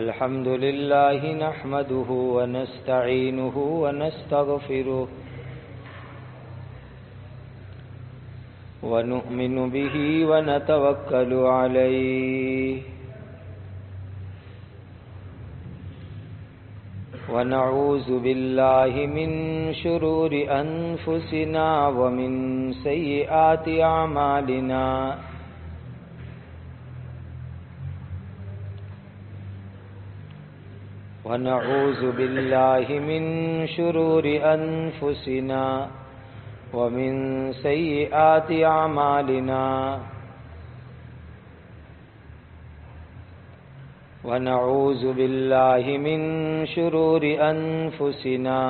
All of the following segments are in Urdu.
الحمد لله نحمده ونستعينه ونستغفره ونؤمن به ونتوكل عليه ونعوذ بالله من شرور أنفسنا ومن سيئات أعمالنا ونعوذ بالله من شرور أنفسنا ومن سيئات أعمالنا ونعوذ بالله من شرور أنفسنا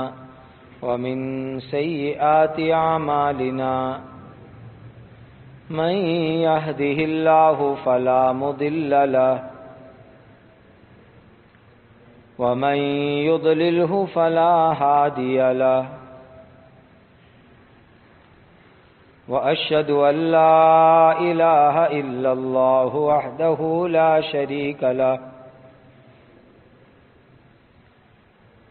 ومن سيئات أعمالنا من يهده الله فلا مضل له ومن يضلله فلا هادي له وأشهد أن لا إله إلا الله وحده لا شريك له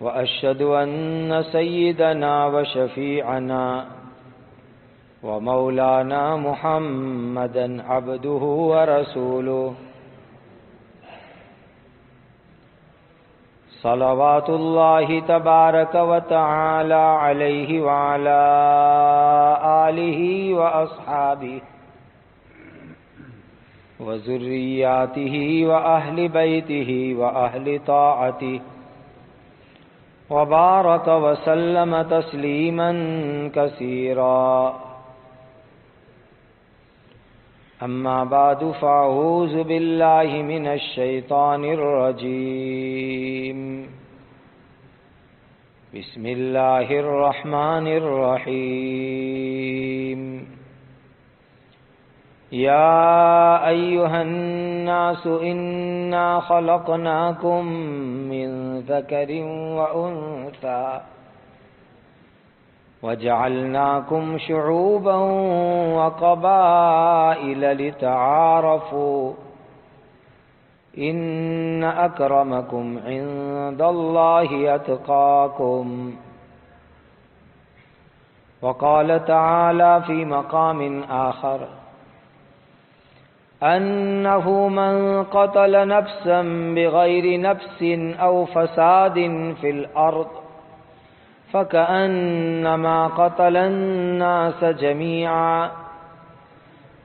وأشهد أن سيدنا وشفيعنا ومولانا محمدا عبده ورسوله صلوات الله تبارك وتعالى عليه وعلى آله وأصحابه وذرياته وأهل بيته وأهل طاعته وبارك وسلم تسليما كثيرا أما بعد فأعوذ بالله من الشيطان الرجيم بسم الله الرحمن الرحيم يا أيها الناس إنا خلقناكم من ذكر وأنثى وجعلناكم شعوبا وقبائل لتعارفوا إن أكرمكم عند الله أتقاكم وقال تعالى في مقام آخر أنه من قتل نفسا بغير نفس أو فساد في الأرض فكأنما قتل الناس جميعا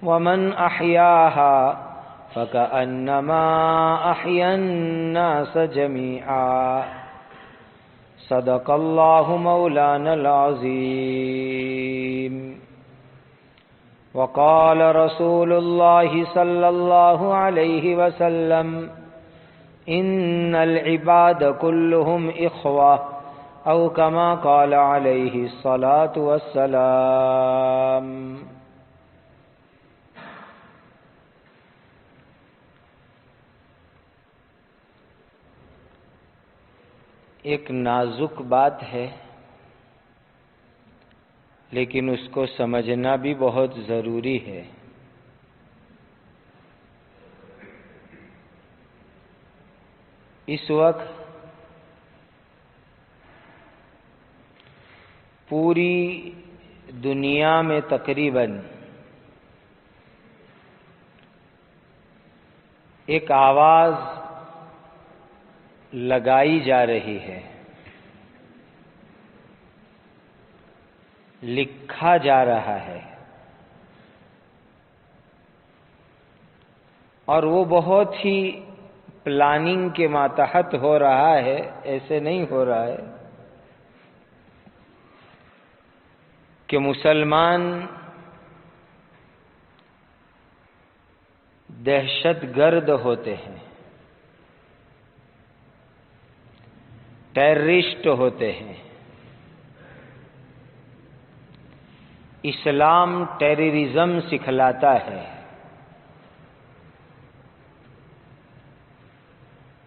ومن أحياها فكأنما أحيا الناس جميعا صدق الله مولانا العظيم وقال رسول الله صلى الله عليه وسلم إن العباد كلهم إخوة او كما قال علیہ الصلاۃ والسلام۔ ایک نازک بات ہے لیکن اس کو سمجھنا بھی بہت ضروری ہے۔ اس وقت پوری دنیا میں تقریباً ایک آواز لگائی جا رہی ہے، لکھا جا رہا ہے، اور وہ بہت ہی پلاننگ کے ماتحت ہو رہا ہے، ایسے نہیں ہو رہا ہے کہ مسلمان دہشت گرد ہوتے ہیں، ٹیررسٹ ہوتے ہیں۔ اسلام ٹیررزم سکھلاتا ہے۔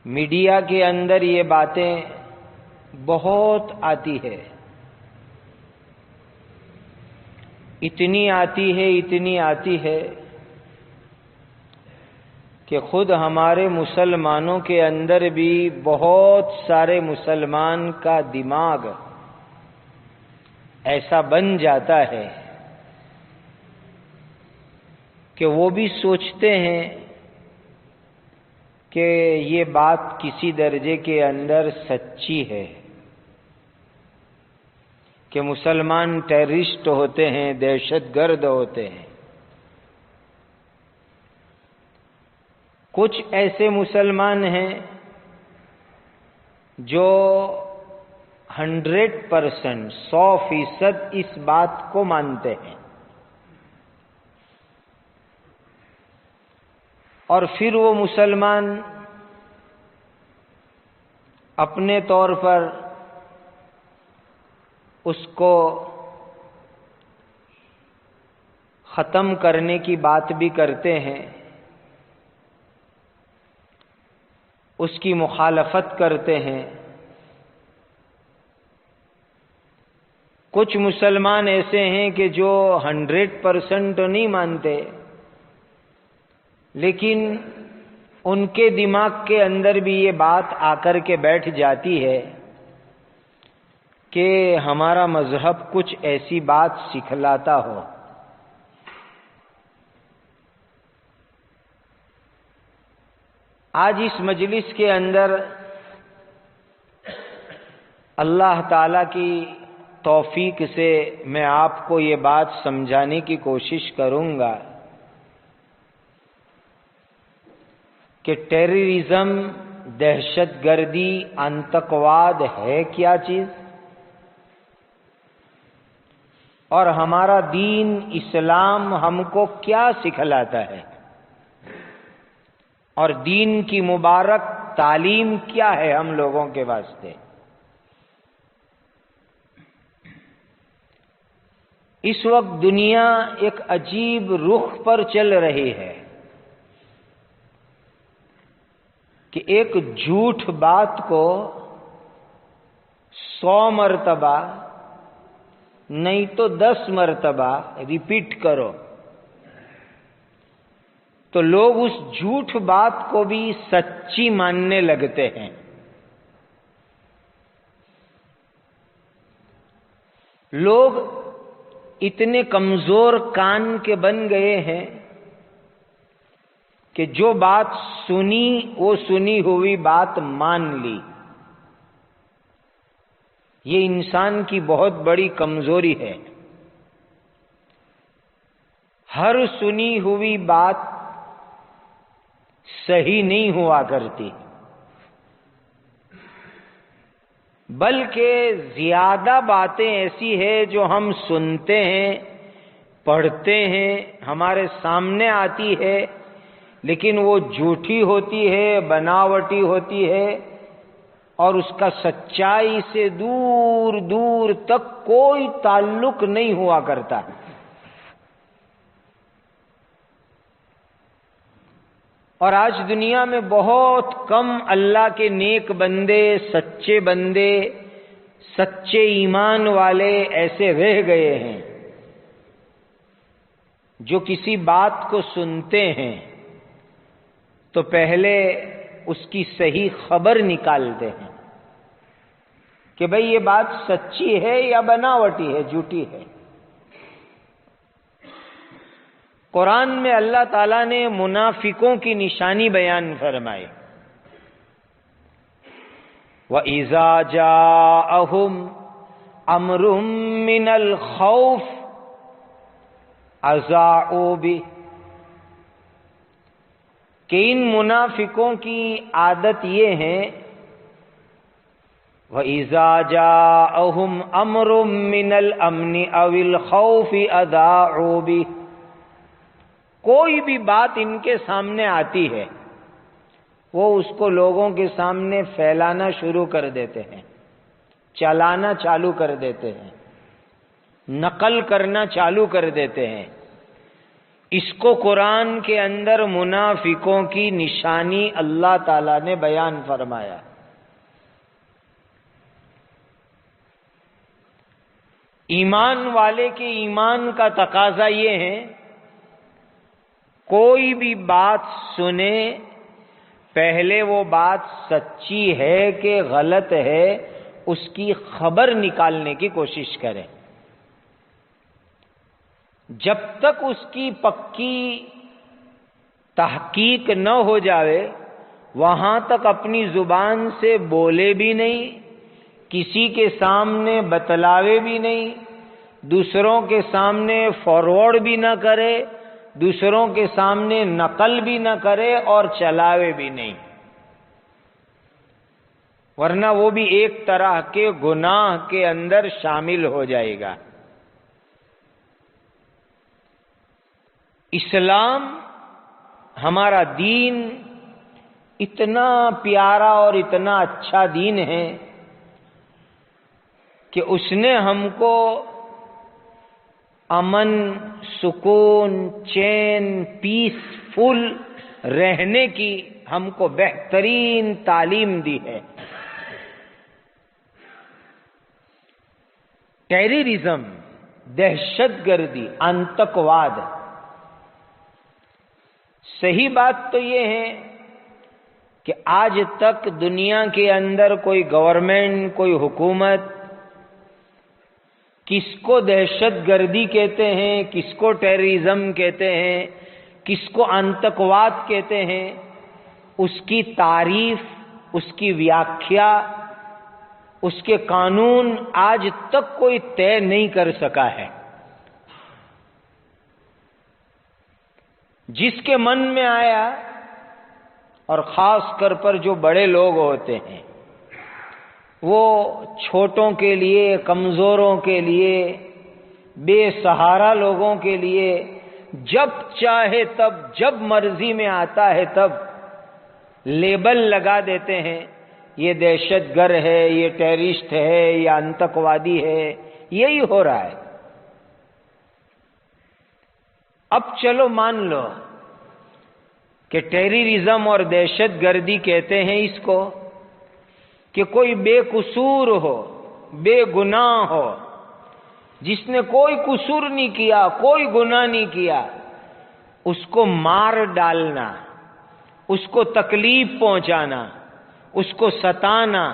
میڈیا کے اندر یہ باتیں بہت آتی ہے، اتنی آتی ہے کہ خود ہمارے مسلمانوں کے اندر بھی بہت سارے مسلمان کا دماغ ایسا بن جاتا ہے کہ وہ بھی سوچتے ہیں کہ یہ بات کسی درجے کے اندر سچی ہے کہ مسلمان ٹیررسٹ ہوتے ہیں، دہشت گرد ہوتے ہیں۔ کچھ ایسے مسلمان ہیں جو 100% 100% اس بات کو مانتے ہیں، اور پھر وہ مسلمان اپنے طور پر اس کو ختم کرنے کی بات بھی کرتے ہیں، اس کی مخالفت کرتے ہیں۔ کچھ مسلمان ایسے ہیں کہ جو 100% تو نہیں مانتے، لیکن ان کے دماغ کے اندر بھی یہ بات آ کر کے بیٹھ جاتی ہے کہ ہمارا مذہب کچھ ایسی بات سکھلاتا ہو۔ آج اس مجلس کے اندر اللہ تعالی کی توفیق سے میں آپ کو یہ بات سمجھانے کی کوشش کروں گا کہ ٹیررزم، دہشت گردی، آتنکواد ہے کیا چیز، اور ہمارا دین اسلام ہم کو کیا سکھلاتا ہے، اور دین کی مبارک تعلیم کیا ہے ہم لوگوں کے واسطے۔ اس وقت دنیا ایک عجیب رخ پر چل رہی ہے کہ ایک جھوٹ بات کو 100 مرتبہ نہیں تو 10 مرتبہ ریپیٹ کرو تو لوگ اس جھوٹ بات کو بھی سچی ماننے لگتے ہیں۔ لوگ اتنے کمزور کان کے بن گئے ہیں کہ جو بات سنی وہ سنی ہوئی بات مان لی۔ یہ انسان کی بہت بڑی کمزوری ہے۔ ہر سنی ہوئی بات صحیح نہیں ہوا کرتی، بلکہ زیادہ باتیں ایسی ہیں جو ہم سنتے ہیں، پڑھتے ہیں، ہمارے سامنے آتی ہے، لیکن وہ جھوٹی ہوتی ہے، بناوٹی ہوتی ہے، اور اس کا سچائی سے دور دور تک کوئی تعلق نہیں ہوا کرتا۔ اور آج دنیا میں بہت کم اللہ کے نیک بندے، سچے ایمان والے ایسے رہ گئے ہیں جو کسی بات کو سنتے ہیں تو پہلے اس کی صحیح خبر نکالتے ہیں کہ بھئی یہ بات سچی ہے یا بناوٹی ہے، جھوٹی ہے۔ قرآن میں اللہ تعالیٰ نے منافقوں کی نشانی بیان فرمائی، وَإِذَا جَاءَهُمْ أَمْرٌ مِّنَ الْخَوْفِ أَذَاعُوا بِهِ، کہ ان منافقوں کی عادت یہ ہے، وَإِذَا جَاءَهُمْ أَمْرٌ مِّنَ الْأَمْنِ أَوِ الْخَوْفِ أَذَاعُوا بِهِ، کوئی بھی بات ان کے سامنے آتی ہے وہ اس کو لوگوں کے سامنے پھیلانا شروع کر دیتے ہیں، چلانا چالو کر دیتے ہیں، نقل کرنا چالو کر دیتے ہیں۔ اس کو قرآن کے اندر منافقوں کی نشانی اللہ تعالی نے بیان فرمایا۔ ایمان والے کے ایمان کا تقاضا یہ ہے، کوئی بھی بات سنے پہلے وہ بات سچی ہے کہ غلط ہے اس کی خبر نکالنے کی کوشش کرے. جب تک اس کی پکی تحقیق نہ ہو جاوے وہاں تک اپنی زبان سے بولے بھی نہیں، کسی کے سامنے بتلاوے بھی نہیں، دوسروں کے سامنے فارورڈ بھی نہ کرے، دوسروں کے سامنے نقل بھی نہ کرے اور چلاوے بھی نہیں، ورنہ وہ بھی ایک طرح کے گناہ کے اندر شامل ہو جائے گا. اسلام ہمارا دین اتنا پیارا اور اتنا اچھا دین ہے کہ اس نے ہم کو امن، سکون، چین، پیسفل رہنے کی ہم کو بہترین تعلیم دی ہے. ٹیررزم، دہشت گردی، آتنکواد، صحیح بات تو یہ ہے کہ آج تک دنیا کے اندر کوئی گورنمنٹ، کوئی حکومت کس کو دہشت گردی کہتے ہیں، کس کو ٹیررزم کہتے ہیں، کس کو آتنکواد کہتے ہیں، اس کی تعریف، اس کی ویاکھیا، اس کے قانون آج تک کوئی طے نہیں کر سکا ہے. جس کے من میں آیا، اور خاص کر پر جو بڑے لوگ ہوتے ہیں وہ چھوٹوں کے لیے، کمزوروں کے لیے، بے سہارا لوگوں کے لیے جب چاہے تب، جب مرضی میں آتا ہے تب لیبل لگا دیتے ہیں، یہ دہشت گرد ہے، یہ ٹیررسٹ ہے، یہ آتنکوادی ہے. یہی ہو رہا ہے. اب چلو مان لو کہ ٹیررزم اور دہشت گردی کہتے ہیں اس کو کہ کوئی بے قصور ہو، بے گناہ ہو، جس نے کوئی قصور نہیں کیا، کوئی گناہ نہیں کیا، اس کو مار ڈالنا، اس کو تکلیف پہنچانا، اس کو ستانا،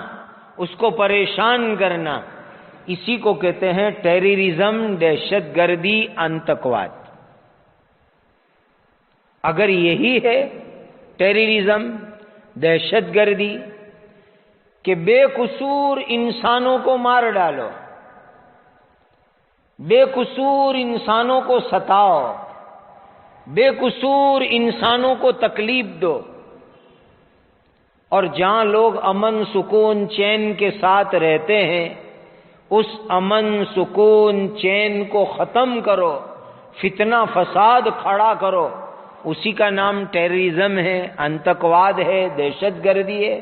اس کو پریشان کرنا، اسی کو کہتے ہیں ٹیررزم، دہشت گردی، آتنکواد. اگر یہی ہے ٹیررزم، دہشت گردی کہ بے قصور انسانوں کو مار ڈالو، بے قصور انسانوں کو ستاؤ، بے قصور انسانوں کو تکلیف دو، اور جہاں لوگ امن، سکون، چین کے ساتھ رہتے ہیں اس امن، سکون، چین کو ختم کرو، فتنہ فساد کھڑا کرو، اسی کا نام ٹیررزم ہے، آتنکواد ہے، دہشت گردی ہے.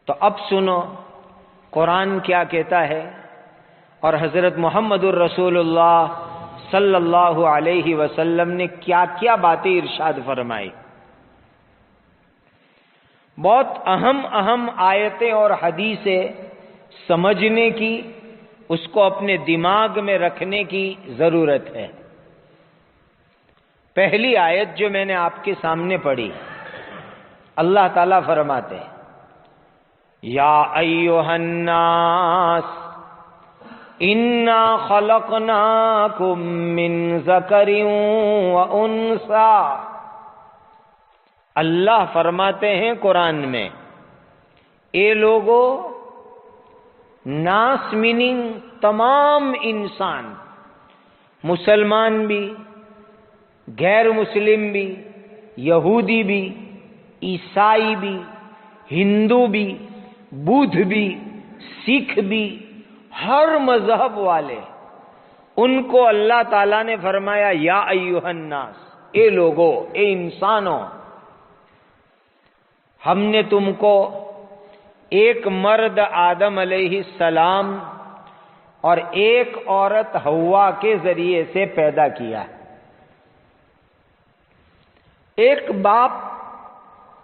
تو اب سنو قرآن کیا کہتا ہے اور حضرت محمد الرسول اللہ صلی اللہ علیہ وسلم نے کیا کیا باتیں ارشاد فرمائی. بہت اہم آیتیں اور حدیثیں سمجھنے کی، اس کو اپنے دماغ میں رکھنے کی ضرورت ہے. پہلی آیت جو میں نے آپ کے سامنے پڑھی، اللہ تعالیٰ فرماتے ہیں یا ایھا الناس انا خلقناکم من ذکر وانثی. اللہ فرماتے ہیں قرآن میں، اے لوگو، ناس میننگ تمام انسان، مسلمان بھی، غیر مسلم بھی، یہودی بھی، عیسائی بھی، ہندو بھی، بدھ بھی، سکھ بھی، ہر مذہب والے، ان کو اللہ تعالیٰ نے فرمایا یا ایھا الناس، اے لوگو، اے انسانوں، ہم نے تم کو ایک مرد آدم علیہ السلام اور ایک عورت حوا کے ذریعے سے پیدا کیا. ایک باپ،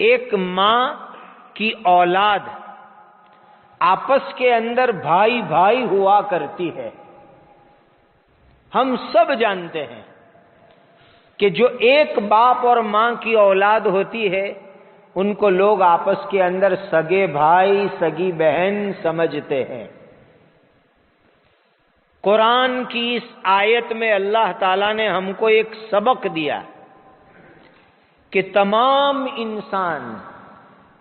ایک ماں کی اولاد آپس کے اندر بھائی بھائی ہوا کرتی ہے، ہم سب جانتے ہیں. کہ جو ایک باپ اور ماں کی اولاد ہوتی ہے ان کو لوگ آپس کے اندر سگے بھائی سگی بہن سمجھتے ہیں۔ قرآن کی اس آیت میں اللہ تعالیٰ نے ہم کو ایک سبق دیا کہ تمام انسان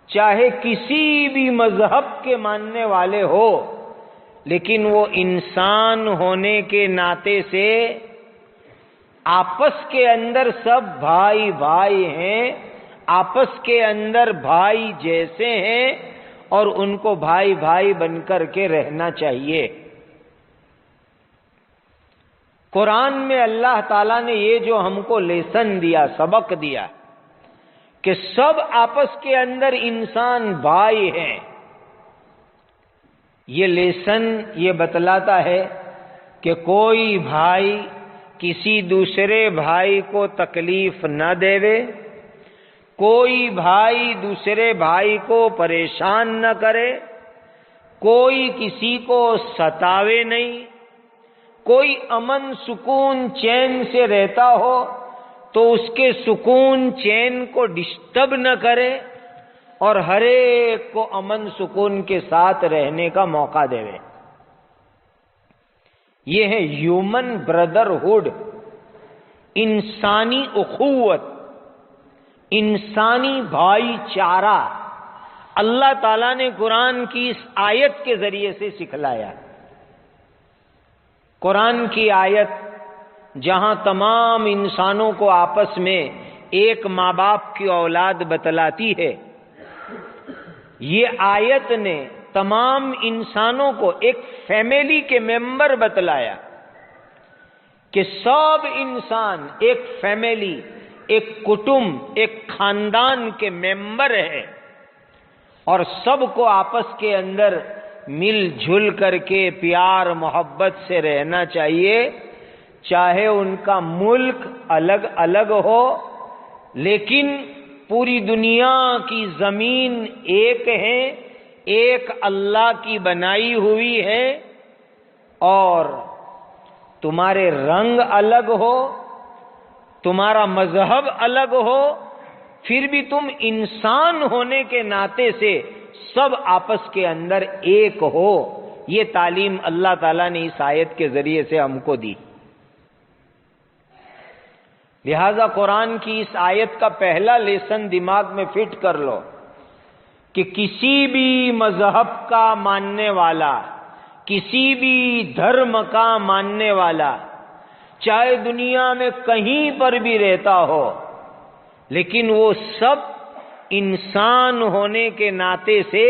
چاہے کسی بھی مذہب کے ماننے والے ہو، لیکن وہ انسان ہونے کے ناطے سے آپس کے اندر سب بھائی بھائی ہیں، آپس کے اندر بھائی جیسے ہیں، اور ان کو بھائی بھائی بن کر کے رہنا چاہیے۔ قرآن میں اللہ تعالیٰ نے یہ جو ہم کو لیسن دیا، سبق دیا کہ سب آپس کے اندر انسان بھائی ہیں، یہ لیسن یہ بتلاتا ہے کہ کوئی بھائی کسی دوسرے بھائی کو تکلیف نہ دے، کوئی بھائی دوسرے بھائی کو پریشان نہ کرے، کوئی کسی کو ستاوے نہیں، کوئی امن سکون چین سے رہتا ہو تو اس کے سکون چین کو ڈسٹرب نہ کرے، اور ہر ایک کو امن سکون کے ساتھ رہنے کا موقع دے۔ یہ ہے ہیومن بردرہڈ، انسانی اخوت، انسانی بھائی چارہ اللہ تعالیٰ نے قرآن کی اس آیت کے ذریعے سے سکھلایا۔ قرآن کی آیت جہاں تمام انسانوں کو آپس میں ایک ماں باپ کی اولاد بتلاتی ہے، یہ آیت نے تمام انسانوں کو ایک فیملی کے ممبر بتلایا کہ سب انسان ایک فیملی، ایک کٹمب، ایک خاندان کے ممبر ہے، اور سب کو آپس کے اندر مل جل کر کے پیار محبت سے رہنا چاہیے، چاہے ان کا ملک الگ الگ ہو، لیکن پوری دنیا کی زمین ایک ہے، ایک اللہ کی بنائی ہوئی ہے، اور تمہارے رنگ الگ ہو، تمہارا مذہب الگ ہو، پھر بھی تم انسان ہونے کے ناطے سے سب آپس کے اندر ایک ہو۔ یہ تعلیم اللہ تعالیٰ نے اس آیت کے ذریعے سے ہم کو دی۔ لہذا قرآن کی اس آیت کا پہلا لیسن دماغ میں فٹ کر لو کہ کسی بھی مذہب کا ماننے والا، کسی بھی دھرم کا ماننے والا، چاہے دنیا میں کہیں پر بھی رہتا ہو، لیکن وہ سب انسان ہونے کے ناطے سے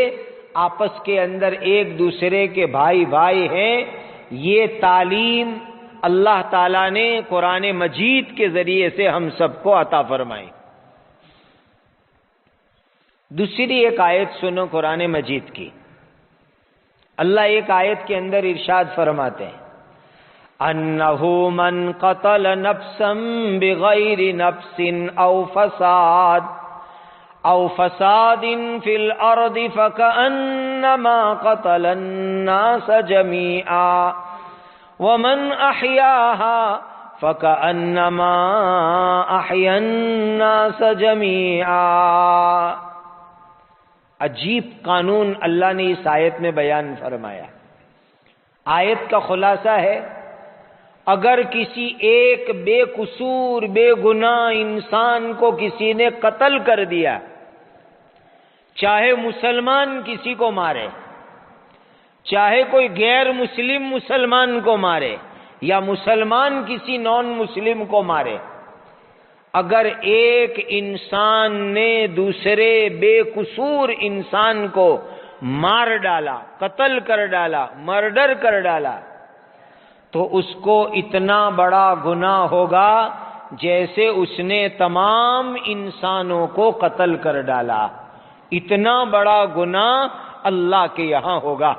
آپس کے اندر ایک دوسرے کے بھائی بھائی ہیں۔ یہ تعلیم اللہ تعالیٰ نے قرآن مجید کے ذریعے سے ہم سب کو عطا فرمائی۔ دوسری ایک آیت سنو قرآن مجید کی۔ اللہ ایک آیت کے اندر ارشاد فرماتے ہیں، انہ من قتل نفسا بغیر نفس او فساد فی الارض فکأنما قتل الناس جميعا ومن احیاها فکأنما احیا الناس جميعا۔ عجیب قانون اللہ نے اس آیت میں بیان فرمایا۔ آیت کا خلاصہ ہے، اگر کسی ایک بے قصور بے گناہ انسان کو کسی نے قتل کر دیا، چاہے مسلمان کسی کو مارے، چاہے کوئی غیر مسلم مسلمان کو مارے، یا مسلمان کسی نان مسلم کو مارے، اگر ایک انسان نے دوسرے بے قصور انسان کو مار ڈالا، قتل کر ڈالا، مرڈر کر ڈالا، تو اس کو اتنا بڑا گناہ ہوگا جیسے اس نے تمام انسانوں کو قتل کر ڈالا۔ اتنا بڑا گناہ اللہ کے یہاں ہوگا۔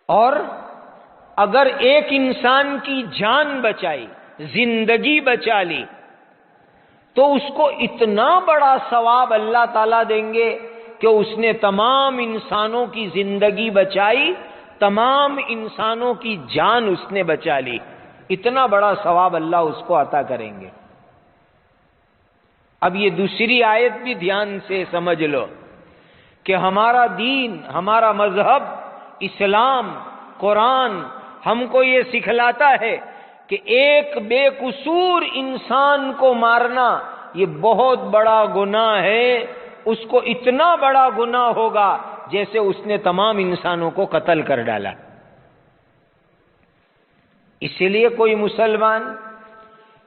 اور اگر ایک انسان کی جان بچائی، زندگی بچا لی، تو اس کو اتنا بڑا ثواب اللہ تعالیٰ دیں گے کہ اس نے تمام انسانوں کی زندگی بچائی، تمام انسانوں کی جان اس نے بچا لی۔ اتنا بڑا ثواب اللہ اس کو عطا کریں گے۔ اب یہ دوسری آیت بھی دھیان سے سمجھ لو کہ ہمارا دین، ہمارا مذہب اسلام، قرآن ہم کو یہ سکھلاتا ہے کہ ایک بے قصور انسان کو مارنا یہ بہت بڑا گناہ ہے، اس کو اتنا بڑا گناہ ہوگا جیسے اس نے تمام انسانوں کو قتل کر ڈالا۔ اسی لیے کوئی مسلمان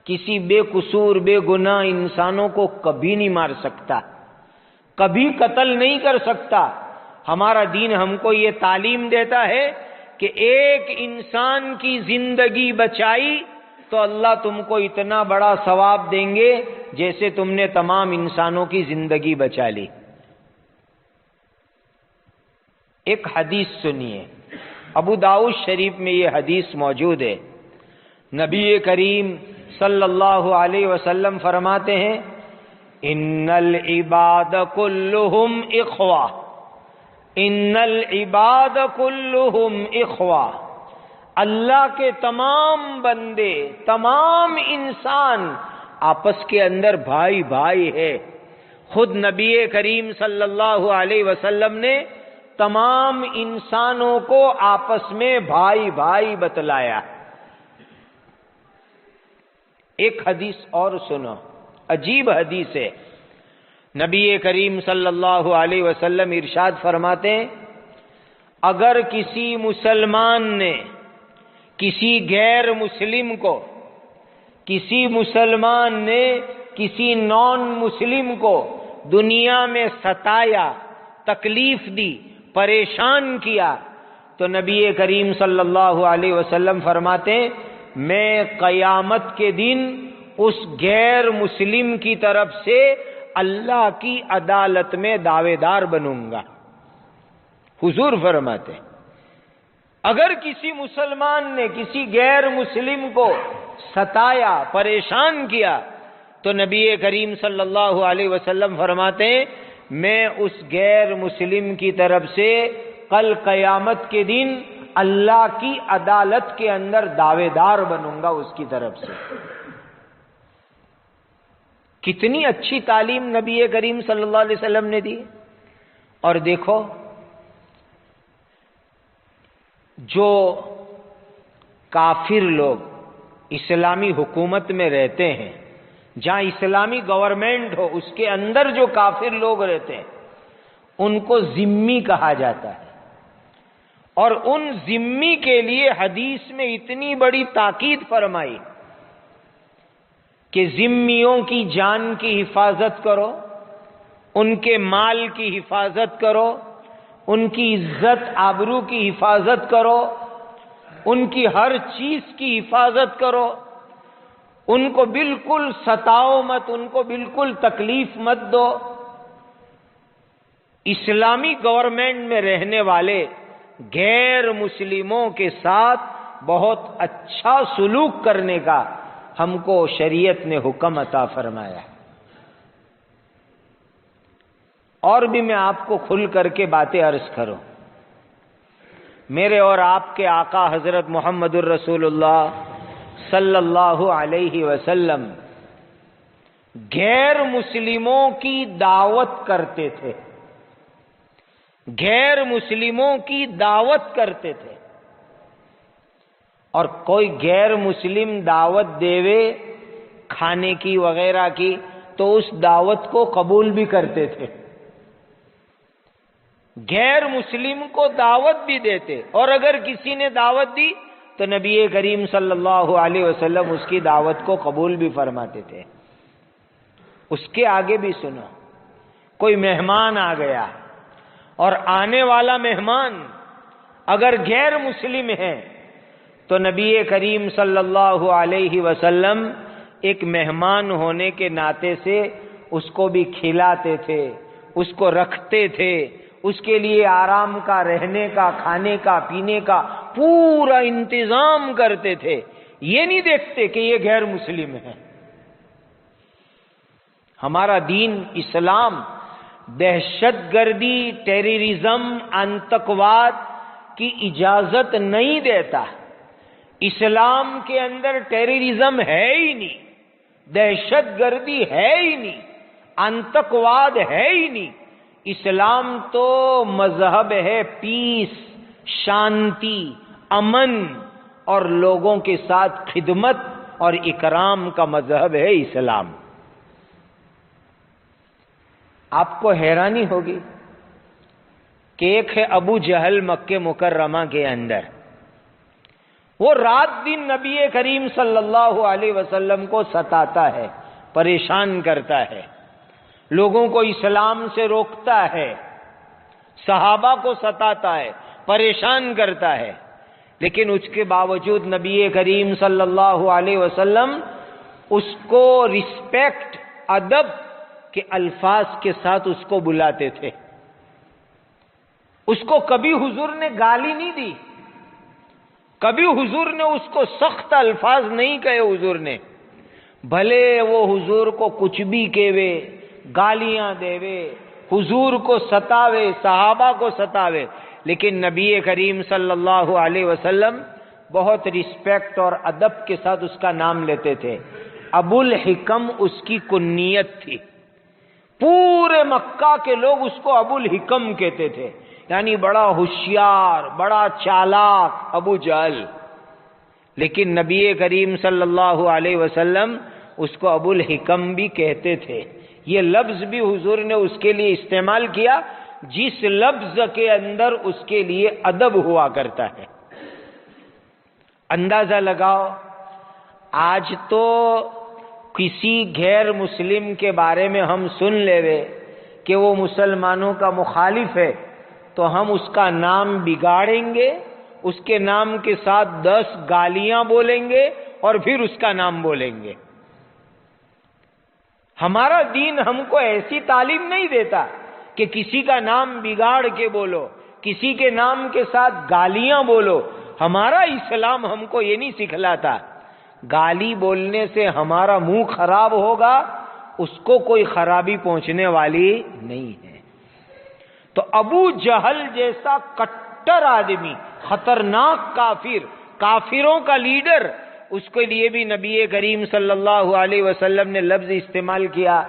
کسی بے قصور بے گناہ انسانوں کو کبھی نہیں مار سکتا، کبھی قتل نہیں کر سکتا۔ ہمارا دین ہم کو یہ تعلیم دیتا ہے کہ ایک انسان کی زندگی بچائی تو اللہ تم کو اتنا بڑا ثواب دیں گے جیسے تم نے تمام انسانوں کی زندگی بچا لی۔ ایک حدیث سنیے، ابو داؤد شریف میں یہ حدیث موجود ہے۔ نبی کریم صلی اللہ علیہ وسلم فرماتے ہیں ان العباد کلہم اخوہ، ان العباد کلہم اخوہ، اللہ کے تمام بندے، تمام انسان آپس کے اندر بھائی بھائی ہے۔ خود نبی کریم صلی اللہ علیہ وسلم نے تمام انسانوں کو آپس میں بھائی بھائی بتلایا۔ ایک حدیث اور سنو، عجیب حدیث ہے۔ نبی کریم صلی اللہ علیہ وسلم ارشاد فرماتے ہیں اگر کسی مسلمان نے کسی غیر مسلم کو، کسی مسلمان نے کسی نان مسلم کو دنیا میں ستایا، تکلیف دی، پریشان کیا، تو نبی کریم صلی اللہ علیہ وسلم فرماتے ہیں میں قیامت کے دن اس غیر مسلم کی طرف سے اللہ کی عدالت میں دعوے دار بنوں گا۔ حضور فرماتے ہیں اگر کسی مسلمان نے کسی غیر مسلم کو ستایا، پریشان کیا، تو نبی کریم صلی اللہ علیہ وسلم فرماتے ہیں میں اس غیر مسلم کی طرف سے کل قیامت کے دن اللہ کی عدالت کے اندر دعوے دار بنوں گا اس کی طرف سے۔ کتنی اچھی تعلیم نبی کریم صلی اللہ علیہ وسلم نے دی۔ اور دیکھو جو کافر لوگ اسلامی حکومت میں رہتے ہیں، جہاں اسلامی گورنمنٹ ہو اس کے اندر جو کافر لوگ رہتے ہیں ان کو ذمی کہا جاتا ہے، اور ان ذمی کے لیے حدیث میں اتنی بڑی تاکید فرمائی کہ ذمیوں کی جان کی حفاظت کرو، ان کے مال کی حفاظت کرو، ان کی عزت آبرو کی حفاظت کرو، ان کی ہر چیز کی حفاظت کرو، ان کو بالکل ستاؤ مت، ان کو بالکل تکلیف مت دو۔ اسلامی گورنمنٹ میں رہنے والے غیر مسلموں کے ساتھ بہت اچھا سلوک کرنے کا ہم کو شریعت نے حکم عطا فرمایا۔ اور بھی میں آپ کو کھل کر کے باتیں عرض کروں، میرے اور آپ کے آقا حضرت محمد الرسول اللہ صلی اللہ علیہ وسلم غیر مسلموں کی دعوت کرتے تھے، غیر مسلموں کی دعوت کرتے تھے، اور کوئی غیر مسلم دعوت دیوے کھانے کی وغیرہ کی تو اس دعوت کو قبول بھی کرتے تھے، غیر مسلم کو دعوت بھی دیتے، اور اگر کسی نے دعوت دی تو نبی کریم صلی اللہ علیہ وسلم اس کی دعوت کو قبول بھی فرماتے تھے۔ اس کے آگے بھی سنو، کوئی مہمان آ گیا اور آنے والا مہمان اگر غیر مسلم ہے تو نبی کریم صلی اللہ علیہ وسلم ایک مہمان ہونے کے ناطے سے اس کو بھی کھلاتے تھے، اس کو رکھتے تھے، اس کے لیے آرام کا، رہنے کا، کھانے کا، پینے کا پورا انتظام کرتے تھے۔ یہ نہیں دیکھتے کہ یہ غیر مسلم ہے۔ ہمارا دین اسلام دہشت گردی، ٹیررزم، آتنکواد کی اجازت نہیں دیتا، اسلام کے اندر ٹیررزم ہے ہی نہیں، دہشت گردی ہے ہی نہیں، آتنکواد ہے ہی نہیں۔ اسلام تو مذہب ہے پیس، شانتی، امن اور لوگوں کے ساتھ خدمت اور اکرام کا مذہب ہے اسلام۔ آپ کو حیرانی ہوگی کہ ایک ہے ابو جہل مکہ مکرمہ کے اندر، وہ رات دن نبی کریم صلی اللہ علیہ وسلم کو ستاتا ہے، پریشان کرتا ہے، لوگوں کو اسلام سے روکتا ہے، صحابہ کو ستاتا ہے، پریشان کرتا ہے، لیکن اس کے باوجود نبی کریم صلی اللہ علیہ وسلم اس کو رسپیکٹ، ادب کے الفاظ کے ساتھ اس کو بلاتے تھے۔ اس کو کبھی حضور نے گالی نہیں دی، کبھی حضور نے اس کو سخت الفاظ نہیں کہے۔ حضور نے بھلے وہ حضور کو کچھ بھی کہوے، گالیاں دیوے، حضور کو ستاوے، صحابہ کو ستاوے، لیکن نبی کریم صلی اللہ علیہ وسلم بہت رسپیکٹ اور ادب کے ساتھ اس کا نام لیتے تھے۔ ابو الحکم اس کی کنیت تھی، پورے مکہ کے لوگ اس کو ابو الحکم کہتے تھے، یعنی بڑا ہوشیار، بڑا چالاک ابو جہل۔ لیکن نبی کریم صلی اللہ علیہ وسلم اس کو ابو الحکم بھی کہتے تھے۔ یہ لفظ بھی حضور نے اس کے لیے استعمال کیا جس لفظ کے اندر اس کے لیے ادب ہوا کرتا ہے۔ اندازہ لگاؤ، آج تو کسی غیر مسلم کے بارے میں ہم سن لے کہ وہ مسلمانوں کا مخالف ہے تو ہم اس کا نام بگاڑیں گے، اس کے نام کے ساتھ 10 گالیاں بولیں گے اور پھر اس کا نام بولیں گے۔ ہمارا دین ہم کو ایسی تعلیم نہیں دیتا کہ کسی کا نام بگاڑ کے بولو، کسی کے نام کے ساتھ گالیاں بولو۔ ہمارا اسلام ہم کو یہ نہیں سکھلاتا۔ گالی بولنے سے ہمارا منہ خراب ہوگا، اس کو کوئی خرابی پہنچنے والی نہیں ہے۔ تو ابو جہل جیسا کٹر آدمی، خطرناک کافر، کافروں کا لیڈر، اس کے لیے بھی نبی کریم صلی اللہ علیہ وسلم نے لفظ استعمال کیا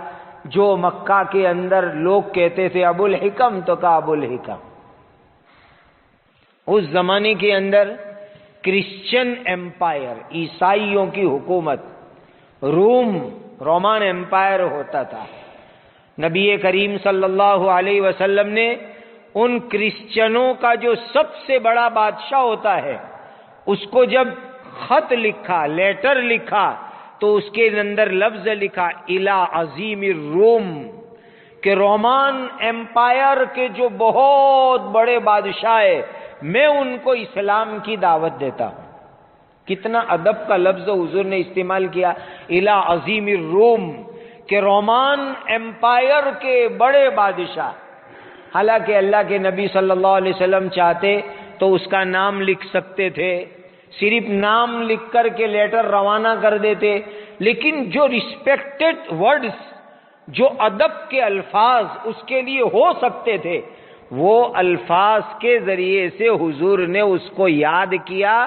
جو مکہ کے اندر لوگ کہتے تھے ابو الحکم، تو کہا ابو الحکم۔ اس زمانے کے اندر کرسچن ایمپائر، عیسائیوں کی حکومت، رومن ایمپائر ہوتا تھا۔ نبی کریم صلی اللہ علیہ وسلم نے ان کرسچنوں کا جو سب سے بڑا بادشاہ ہوتا ہے اس کو جب خط لکھا، لیٹر لکھا، تو اس کے اندر لفظ لکھا الی عظیم الروم، کہ رومان ایمپائر کے جو بہت بڑے بادشاہ ہیں میں ان کو اسلام کی دعوت دیتا ہوں۔ کتنا ادب کا لفظ حضور نے استعمال کیا، الی عظیم الروم، کہ رومان ایمپائر کے بڑے بادشاہ۔ حالانکہ اللہ کے نبی صلی اللہ علیہ وسلم چاہتے تو اس کا نام لکھ سکتے تھے، صرف نام لکھ کر کے لیٹر روانہ کر دیتے، لیکن جو ریسپیکٹڈ ورڈز، جو ادب کے الفاظ اس کے لیے ہو سکتے تھے، وہ الفاظ کے ذریعے سے حضور نے اس کو یاد کیا۔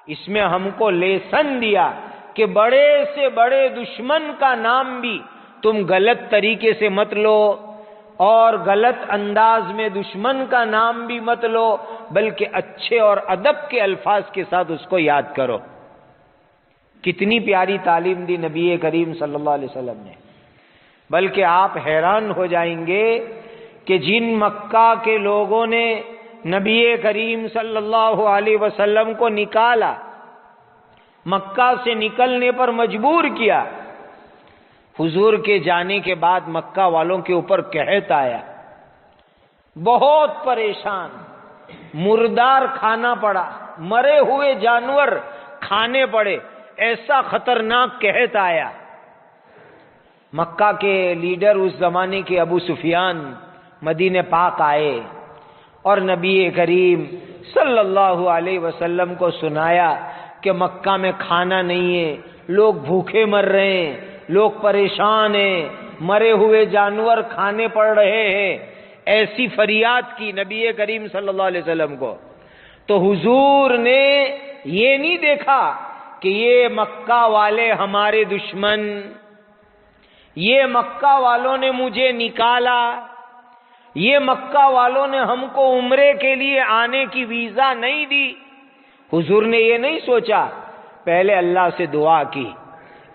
اس میں ہم کو لیسن دیا کہ بڑے سے بڑے دشمن کا نام بھی تم غلط طریقے سے مت لو، اور غلط انداز میں دشمن کا نام بھی مت لو، بلکہ اچھے اور ادب کے الفاظ کے ساتھ اس کو یاد کرو۔ کتنی پیاری تعلیم دی نبی کریم صلی اللہ علیہ وسلم نے۔ بلکہ آپ حیران ہو جائیں گے کہ جن مکہ کے لوگوں نے نبی کریم صلی اللہ علیہ وسلم کو نکالا، مکہ سے نکلنے پر مجبور کیا، حضور کے جانے کے بعد مکہ والوں کے اوپر قحط آیا، بہت پریشان، مردار کھانا پڑا، مرے ہوئے جانور کھانے پڑے، ایسا خطرناک قحط آیا۔ مکہ کے لیڈر اس زمانے کے ابو سفیان مدینہ پاک آئے اور نبی کریم صلی اللہ علیہ وسلم کو سنایا کہ مکہ میں کھانا نہیں ہے، لوگ بھوکے مر رہے ہیں، لوگ پریشان ہیں، مرے ہوئے جانور کھانے پڑ رہے ہیں۔ ایسی فریاد کی نبی کریم صلی اللہ علیہ وسلم کو، تو حضور نے یہ نہیں دیکھا کہ یہ مکہ والے ہمارے دشمن، یہ مکہ والوں نے مجھے نکالا، یہ مکہ والوں نے ہم کو عمرے کے لیے آنے کی ویزا نہیں دی۔ حضور نے یہ نہیں سوچا، پہلے اللہ سے دعا کی،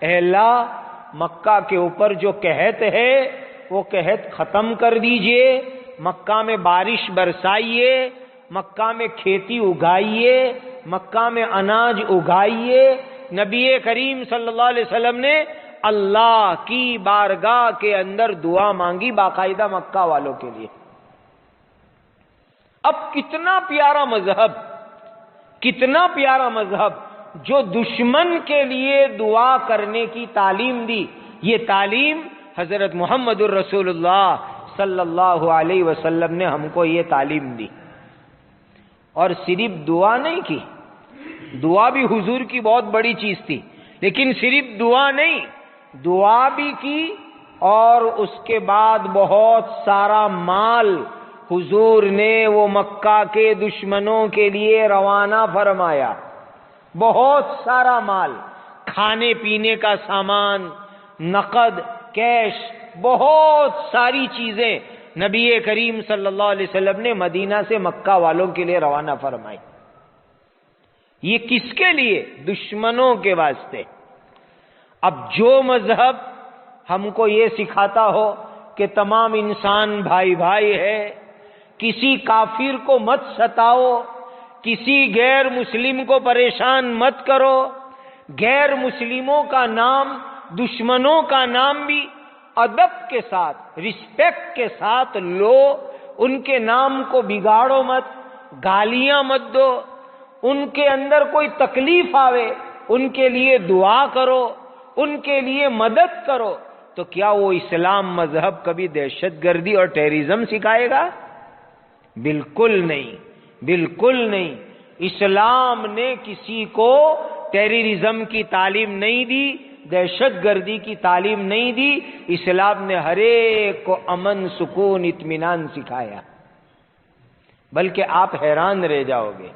اے اللہ مکہ کے اوپر جو قحط ہے وہ قحط ختم کر دیجئے، مکہ میں بارش برسائیے، مکہ میں کھیتی اگائیے، مکہ میں اناج اگائیے۔ نبی کریم صلی اللہ علیہ وسلم نے اللہ کی بارگاہ کے اندر دعا مانگی باقاعدہ مکہ والوں کے لیے۔ اب کتنا پیارا مذہب، کتنا پیارا مذہب جو دشمن کے لیے دعا کرنے کی تعلیم دی۔ یہ تعلیم حضرت محمد الرسول اللہ صلی اللہ علیہ وسلم نے ہم کو یہ تعلیم دی۔ اور صرف دعا نہیں کی، دعا بھی حضور کی بہت بڑی چیز تھی، لیکن صرف دعا نہیں، دعا بھی کی اور اس کے بعد بہت سارا مال حضور نے وہ مکہ کے دشمنوں کے لیے روانہ فرمایا۔ بہت سارا مال، کھانے پینے کا سامان، نقد، کیش، بہت ساری چیزیں نبی کریم صلی اللہ علیہ وسلم نے مدینہ سے مکہ والوں کے لیے روانہ فرمائی۔ یہ کس کے لیے؟ دشمنوں کے واسطے۔ اب جو مذہب ہم کو یہ سکھاتا ہو کہ تمام انسان بھائی بھائی ہے، کسی کافر کو مت ستاؤ، کسی غیر مسلم کو پریشان مت کرو، غیر مسلموں کا نام، دشمنوں کا نام بھی ادب کے ساتھ، رسپیکٹ کے ساتھ لو، ان کے نام کو بگاڑو مت، گالیاں مت دو، ان کے اندر کوئی تکلیف آوے ان کے لیے دعا کرو، ان کے لیے مدد کرو۔ تو کیا وہ اسلام مذہب کبھی دہشت گردی اور ٹیررزم سکھائے گا؟ بالکل نہیں، بالکل نہیں۔ اسلام نے کسی کو ٹیررزم کی تعلیم نہیں دی، دہشت گردی کی تعلیم نہیں دی، اسلام نے ہر ایک کو امن، سکون، اطمینان سکھایا۔ بلکہ آپ حیران رہ جاؤ گے،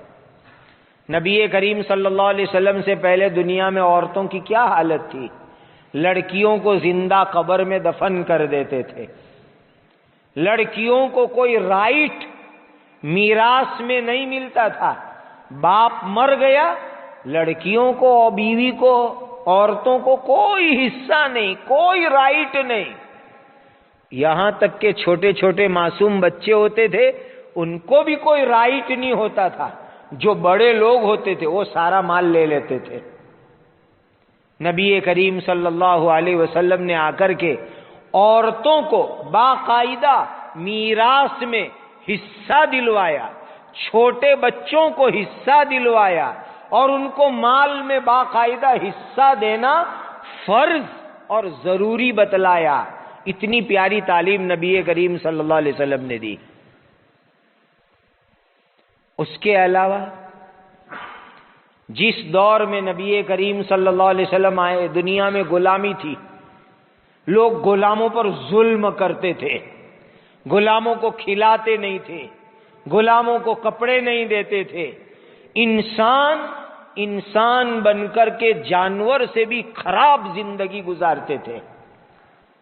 نبی کریم صلی اللہ علیہ وسلم سے پہلے دنیا میں عورتوں کی کیا حالت تھی؟ لڑکیوں کو زندہ قبر میں دفن کر دیتے تھے، لڑکیوں کو کوئی رائٹ میراث میں نہیں ملتا تھا، باپ مر گیا، لڑکیوں کو اور بیوی کو، عورتوں کو کوئی حصہ نہیں، کوئی رائٹ نہیں۔ یہاں تک کہ چھوٹے چھوٹے معصوم بچے ہوتے تھے ان کو بھی کوئی رائٹ نہیں ہوتا تھا، جو بڑے لوگ ہوتے تھے وہ سارا مال لے لیتے تھے۔ نبی کریم صلی اللہ علیہ وسلم نے آ کر کے عورتوں کو باقاعدہ میراث میں حصہ دلوایا، چھوٹے بچوں کو حصہ دلوایا، اور ان کو مال میں باقاعدہ حصہ دینا فرض اور ضروری بتلایا۔ اتنی پیاری تعلیم نبی کریم صلی اللہ علیہ وسلم نے دی۔ اس کے علاوہ جس دور میں نبی کریم صلی اللہ علیہ وسلم آئے، دنیا میں غلامی تھی، لوگ غلاموں پر ظلم کرتے تھے، غلاموں کو کھلاتے نہیں تھے، غلاموں کو کپڑے نہیں دیتے تھے، انسان بن کر کے جانور سے بھی خراب زندگی گزارتے تھے۔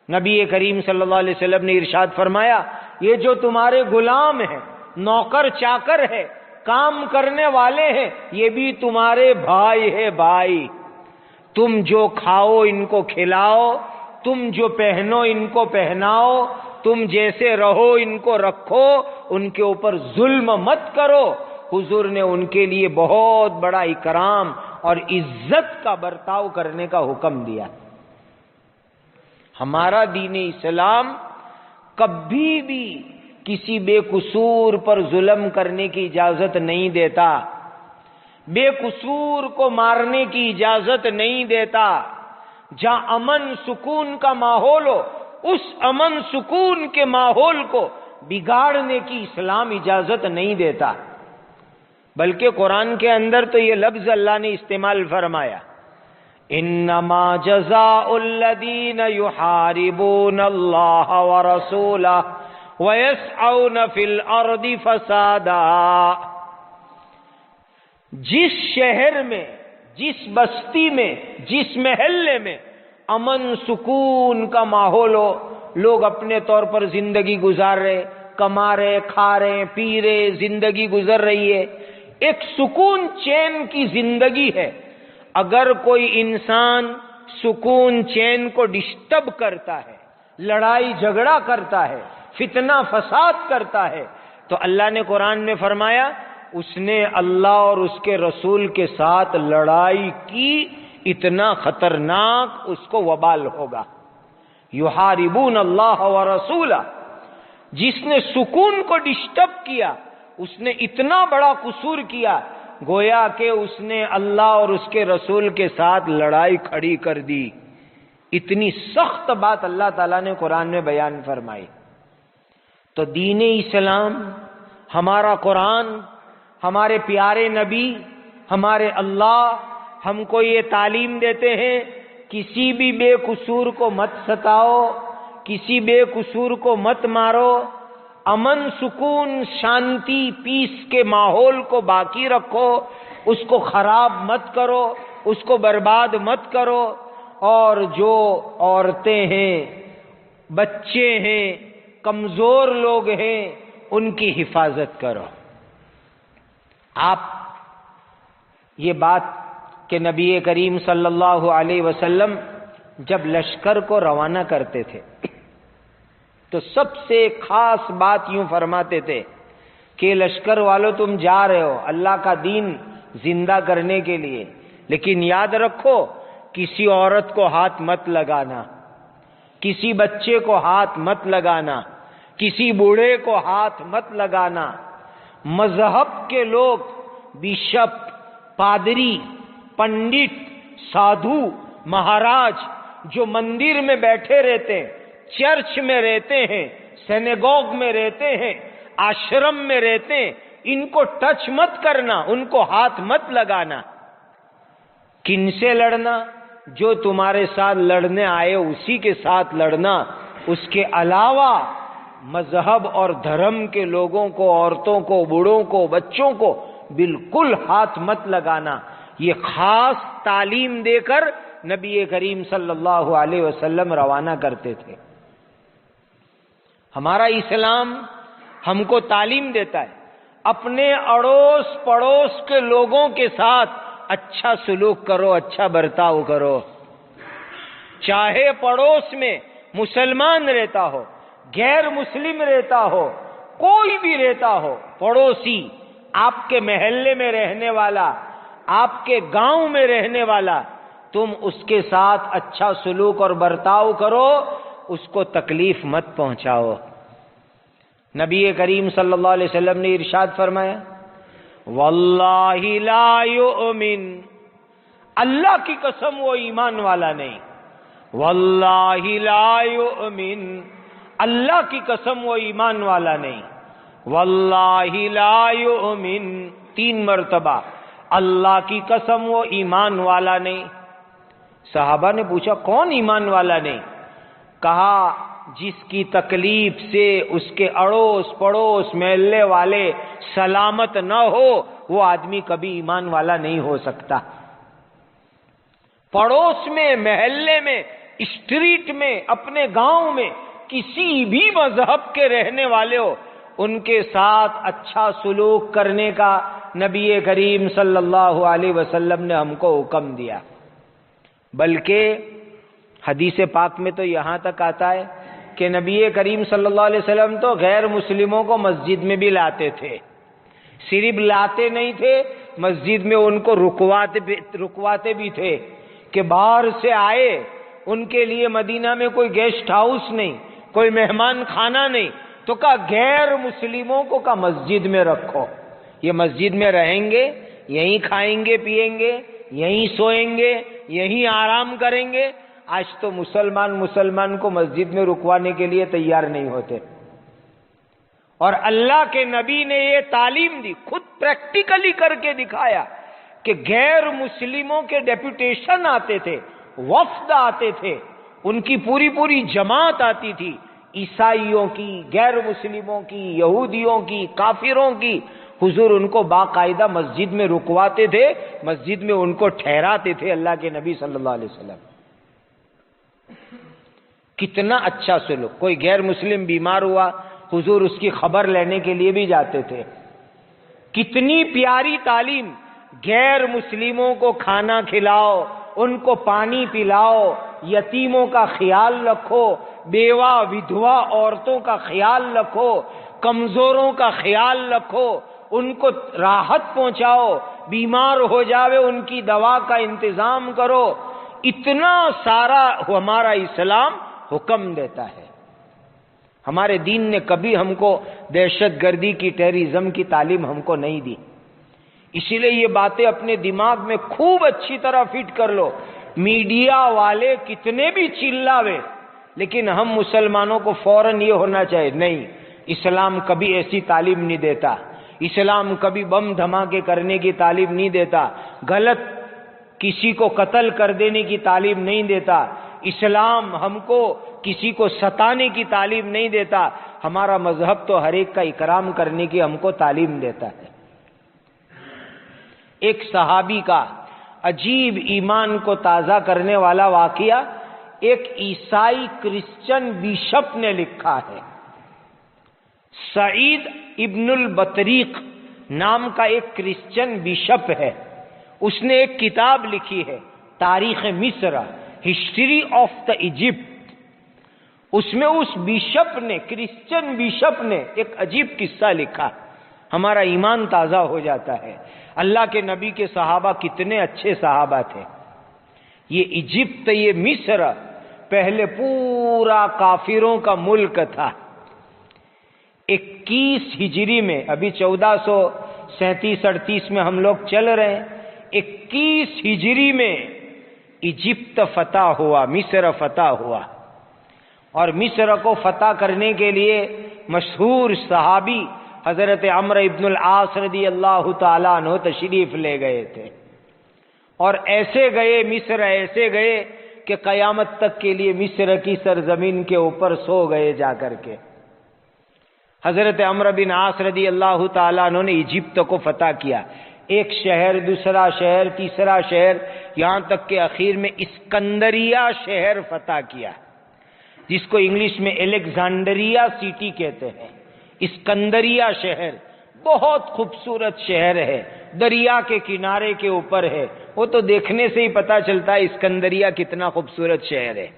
نبی کریم صلی اللہ علیہ وسلم نے ارشاد فرمایا، یہ جو تمہارے غلام ہیں، نوکر چاکر ہے، کام کرنے والے ہیں، یہ بھی تمہارے بھائی ہے، بھائی۔ تم جو کھاؤ ان کو کھلاؤ، تم جو پہنو ان کو پہناؤ، تم جیسے رہو ان کو رکھو، ان کے اوپر ظلم مت کرو۔ حضور نے ان کے لیے بہت بڑا اکرام اور عزت کا برتاؤ کرنے کا حکم دیا۔ ہمارا دین اسلام کبھی بھی کسی بے قصور پر ظلم کرنے کی اجازت نہیں دیتا، بے قصور کو مارنے کی اجازت نہیں دیتا۔ جہاں امن سکون کا ماحول ہو، اس امن سکون کے ماحول کو بگاڑنے کی اسلام اجازت نہیں دیتا۔ بلکہ قرآن کے اندر تو یہ لفظ اللہ نے استعمال فرمایا، انما جزاء الذین یحاربون اللہ ورسولہ وَيَسْعَوْنَ فِي الْأَرْضِ فَسَادًا۔ جس شہر میں، جس بستی میں، جس محلے میں امن سکون کا ماحول ہو، لوگ اپنے طور پر زندگی گزار رہے، کما رہے، کھا رہے، پی رہے، زندگی گزر رہی ہے، ایک سکون چین کی زندگی ہے۔ اگر کوئی انسان سکون چین کو ڈسٹرب کرتا ہے، لڑائی جھگڑا کرتا ہے، فتنہ فساد کرتا ہے، تو اللہ نے قرآن میں فرمایا اس نے اللہ اور اس کے رسول کے ساتھ لڑائی کی، اتنا خطرناک اس کو وبال ہوگا۔ یحاربون اللہ ورسولہ، جس نے سکون کو ڈسٹرب کیا اس نے اتنا بڑا قصور کیا، گویا کہ اس نے اللہ اور اس کے رسول کے ساتھ لڑائی کھڑی کر دی۔ اتنی سخت بات اللہ تعالیٰ نے قرآن میں بیان فرمائی۔ تو دین اسلام، ہمارا قرآن، ہمارے پیارے نبی، ہمارے اللہ ہم کو یہ تعلیم دیتے ہیں، کسی بھی بے قصور کو مت ستاؤ، کسی بے قصور کو مت مارو، امن سکون شانتی پیس کے ماحول کو باقی رکھو، اس کو خراب مت کرو، اس کو برباد مت کرو، اور جو عورتیں ہیں، بچے ہیں، کمزور لوگ ہیں، ان کی حفاظت کرو۔ آپ یہ بات کہ نبی کریم صلی اللہ علیہ وسلم جب لشکر کو روانہ کرتے تھے تو سب سے خاص بات یوں فرماتے تھے کہ لشکر والوں تم جا رہے ہو اللہ کا دین زندہ کرنے کے لیے، لیکن یاد رکھو کسی عورت کو ہاتھ مت لگانا، کسی بچے کو ہاتھ مت لگانا، کسی بوڑھے کو ہاتھ مت لگانا۔ مذہب کے لوگ، بشپ، پادری، پنڈت، سادھو، مہاراج جو مندر میں بیٹھے رہتے ہیں، چرچ میں رہتے ہیں، سینیگوگ میں رہتے ہیں، آشرم میں رہتے ہیں، ان کو ٹچ مت کرنا، ان کو ہاتھ مت لگانا۔ کن سے لڑنا؟ جو تمہارے ساتھ لڑنے آئے اسی کے ساتھ لڑنا، اس کے علاوہ مذہب اور دھرم کے لوگوں کو، عورتوں کو، بوڑھوں کو، بچوں کو بالکل ہاتھ مت لگانا۔ یہ خاص تعلیم دے کر نبی کریم صلی اللہ علیہ وسلم روانہ کرتے تھے۔ ہمارا اسلام ہم کو تعلیم دیتا ہے اپنے اڑوس پڑوس کے لوگوں کے ساتھ اچھا سلوک کرو، اچھا برتاؤ کرو، چاہے پڑوس میں مسلمان رہتا ہو، غیر مسلم رہتا ہو، کوئی بھی رہتا ہو، پڑوسی، آپ کے محلے میں رہنے والا، آپ کے گاؤں میں رہنے والا، تم اس کے ساتھ اچھا سلوک اور برتاؤ کرو، اس کو تکلیف مت پہنچاؤ۔ نبی کریم صلی اللہ علیہ وسلم نے ارشاد فرمایا واللہ لا یؤمن، اللہ کی قسم وہ ایمان والا نہیں، واللہ لا یؤمن، اللہ کی قسم وہ ایمان والا نہیں، واللہ لا یؤمن، 3 مرتبہ اللہ کی قسم وہ ایمان والا نہیں۔ صحابہ نے پوچھا کون ایمان والا نہیں؟ کہا جس کی تکلیف سے اس کے اڑوس پڑوس محلے والے سلامت نہ ہو، وہ آدمی کبھی ایمان والا نہیں ہو سکتا۔ پڑوس میں، محلے میں، اسٹریٹ میں، اپنے گاؤں میں کسی بھی مذہب کے رہنے والے ہو، ان کے ساتھ اچھا سلوک کرنے کا نبی کریم صلی اللہ علیہ وسلم نے ہم کو حکم دیا۔ بلکہ حدیث پاک میں تو یہاں تک آتا ہے کہ نبی کریم صلی اللہ علیہ وسلم تو غیر مسلموں کو مسجد میں بھی لاتے تھے، صرف لاتے نہیں تھے، مسجد میں ان کو رکواتے بھی تھے کہ باہر سے آئے، ان کے لیے مدینہ میں کوئی گیسٹ ہاؤس نہیں، کوئی مہمان خانہ نہیں، تو کہا غیر مسلموں کو کہا مسجد میں رکھو، یہ مسجد میں رہیں گے، یہیں کھائیں گے پیئیں گے، یہیں سوئیں گے، یہیں آرام کریں گے۔ آج تو مسلمان کو مسجد میں رکوانے کے لیے تیار نہیں ہوتے۔ اور اللہ کے نبی نے یہ تعلیم دی، خود پریکٹیکلی کر کے دکھایا کہ غیر مسلموں کے ڈیپوٹیشن آتے تھے، وفد آتے تھے، ان کی پوری جماعت آتی تھی، عیسائیوں کی، غیر مسلموں کی، یہودیوں کی، کافروں کی، حضور ان کو باقاعدہ مسجد میں رکواتے تھے، مسجد میں ان کو ٹھہراتے تھے اللہ کے نبی صلی اللہ علیہ وسلم۔ کتنا اچھا سلوک! کوئی غیر مسلم بیمار ہوا، حضور اس کی خبر لینے کے لیے بھی جاتے تھے۔ کتنی پیاری تعلیم! غیر مسلموں کو کھانا کھلاؤ، ان کو پانی پلاؤ، یتیموں کا خیال رکھو، بیوہ ودھوا عورتوں کا خیال رکھو، کمزوروں کا خیال رکھو، ان کو راحت پہنچاؤ، بیمار ہو جاوے ان کی دوا کا انتظام کرو۔ اتنا سارا ہمارا اسلام حکم دیتا ہے۔ ہمارے دین نے کبھی ہم کو دہشت گردی کی، ٹیررزم کی تعلیم ہم کو نہیں دی۔ اسی لیے یہ باتیں اپنے دماغ میں خوب اچھی طرح فٹ کر لو۔ میڈیا والے کتنے بھی چلاوے، لیکن ہم مسلمانوں کو فوراً یہ ہونا چاہیے، نہیں، اسلام کبھی ایسی تعلیم نہیں دیتا، اسلام کبھی بم دھماکے کرنے کی تعلیم نہیں دیتا، غلط کسی کو قتل کر دینے کی تعلیم نہیں دیتا، اسلام ہم کو کسی کو ستانے کی تعلیم نہیں دیتا۔ ہمارا مذہب تو ہر ایک کا اکرام کرنے کی ہم کو تعلیم دیتا ہے۔ ایک صحابی کا عجیب ایمان کو تازہ کرنے والا واقعہ ایک عیسائی کرسچن بیشپ نے لکھا ہے۔ سعید ابن البطریق نام کا ایک کرسچن بیشپ ہے، اس نے ایک کتاب لکھی ہے تاریخ مصر، ہسٹری آف دا ایجپٹ۔ اس میں اس بیشپ نے، کرسچن بیشپ نے ایک عجیب قصہ لکھا، ہمارا ایمان تازہ ہو جاتا ہے۔ اللہ کے نبی کے صحابہ کتنے اچھے صحابہ تھے۔ یہ ایجپٹ، یہ مصر پہلے پورا کافروں کا ملک تھا۔ 21 ہجری میں، ابھی 1437-38 میں ہم لوگ چل رہے ہیں، 21 ہجری میں ایجپٹ فتح ہوا، مصر فتح ہوا، اور مصر کو فتح کرنے کے لیے مشہور صحابی حضرت عمرو ابن العاص رضی اللہ تعالیٰ عنہ تشریف لے گئے تھے، اور ایسے گئے مصر، ایسے گئے کہ قیامت تک کے لیے مصر کی سرزمین کے اوپر سو گئے جا کر کے۔ حضرت عمرو بن عاص رضی اللہ تعالیٰ عنہ نے ایجپٹ کو فتح کیا، ایک شہر، دوسرا شہر، تیسرا شہر، یہاں تک کہ اخیر میں اسکندریہ شہر فتح کیا، جس کو انگلش میں الیگزینڈریا سٹی کہتے ہیں۔ اسکندریہ شہر بہت خوبصورت شہر ہے، دریا کے کنارے کے اوپر ہے، وہ تو دیکھنے سے ہی پتہ چلتا ہے اسکندریہ کتنا خوبصورت شہر ہے۔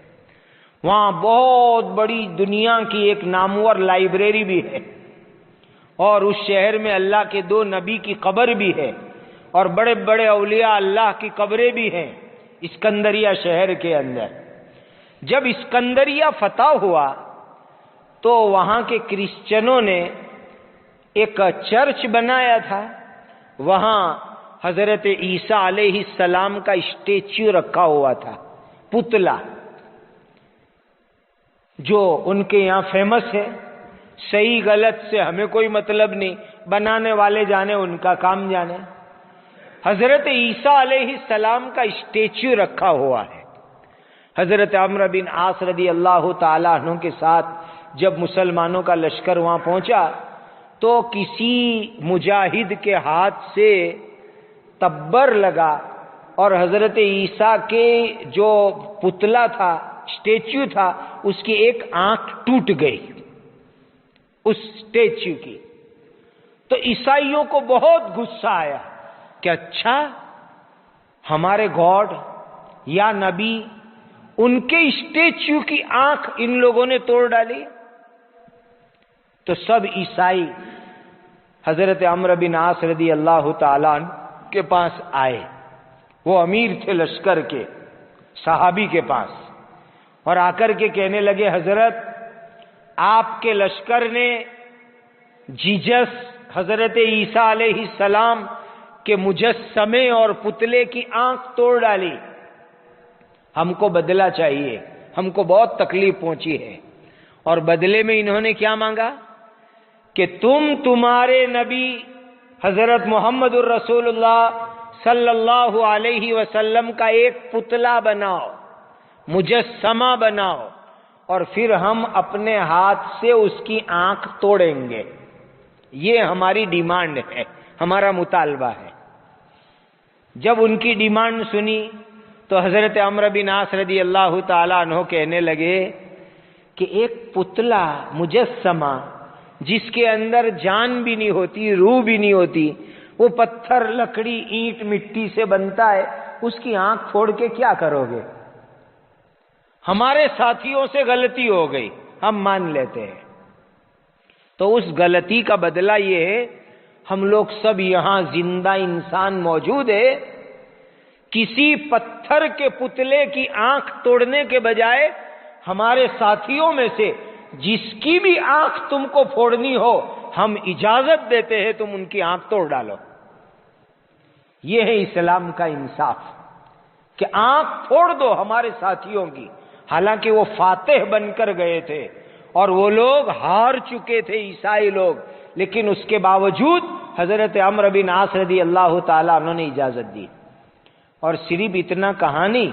وہاں بہت بڑی دنیا کی ایک نامور لائبریری بھی ہے، اور اس شہر میں اللہ کے 2 نبی کی قبر بھی ہے، اور بڑے بڑے اولیاء اللہ کی قبریں بھی ہیں اسکندریہ شہر کے اندر۔ جب اسکندریہ فتح ہوا تو وہاں کے کرسچنوں نے ایک چرچ بنایا تھا، وہاں حضرت عیسیٰ علیہ السلام کا اسٹیچو رکھا ہوا تھا، پتلا، جو ان کے یہاں فیمس ہے۔ صحیح غلط سے ہمیں کوئی مطلب نہیں، بنانے والے جانے، ان کا کام جانے۔ حضرت عیسیٰ علیہ السلام کا اسٹیچو رکھا ہوا ہے۔ حضرت عمرو بن عاص رضی اللہ تعالیٰ عنہ کے ساتھ جب مسلمانوں کا لشکر وہاں پہنچا تو کسی مجاہد کے ہاتھ سے تبر لگا، اور حضرت عیسیٰ کے جو پتلا تھا، اسٹیچو تھا، اس کی ایک آنکھ ٹوٹ گئی اس اسٹیچو کی۔ تو عیسائیوں کو بہت غصہ آیا کہ اچھا، ہمارے گاڈ یا نبی، ان کے اسٹیچو کی آنکھ ان لوگوں نے توڑ ڈالی۔ تو سب عیسائی حضرت عمرو بن عاص رضی اللہ تعالیٰ عنہ کے پاس آئے، وہ امیر تھے لشکر کے، صحابی کے پاس، اور آ کر کے کہنے لگے، حضرت آپ کے لشکر نے جیزس، حضرت عیسیٰ علیہ السلام کے مجسمے اور پتلے کی آنکھ توڑ ڈالی، ہم کو بدلہ چاہیے، ہم کو بہت تکلیف پہنچی ہے۔ اور بدلے میں انہوں نے کیا مانگا کہ تمہارے نبی حضرت محمد الرسول اللہ صلی اللہ علیہ وسلم کا ایک پتلا بناؤ، مجسمہ بناؤ، اور پھر ہم اپنے ہاتھ سے اس کی آنکھ توڑیں گے۔ یہ ہماری ڈیمانڈ ہے، ہمارا مطالبہ ہے۔ جب ان کی ڈیمانڈ سنی تو حضرت عمرو بن عاص رضی اللہ تعالیٰ عنہ کہنے لگے کہ ایک پتلا مجسمہ جس کے اندر جان بھی نہیں ہوتی، روح بھی نہیں ہوتی، وہ پتھر، لکڑی، اینٹ، مٹی سے بنتا ہے، اس کی آنکھ پھوڑ کے کیا کرو گے؟ ہمارے ساتھیوں سے غلطی ہو گئی، ہم مان لیتے ہیں، تو اس غلطی کا بدلہ یہ ہے، ہم لوگ سب یہاں زندہ انسان موجود ہے، کسی پتھر کے پتلے کی آنکھ توڑنے کے بجائے ہمارے ساتھیوں میں سے جس کی بھی آنکھ تم کو پھوڑنی ہو، ہم اجازت دیتے ہیں، تم ان کی آنکھ توڑ ڈالو۔ یہ ہے اسلام کا انصاف کہ آنکھ پھوڑ دو ہمارے ساتھیوں کی، حالانکہ وہ فاتح بن کر گئے تھے اور وہ لوگ ہار چکے تھے، عیسائی لوگ، لیکن اس کے باوجود حضرت عمرو بن عاص رضی اللہ تعالیٰ عنہ نے اجازت دی۔ اور صرف اتنا کہا نہیں،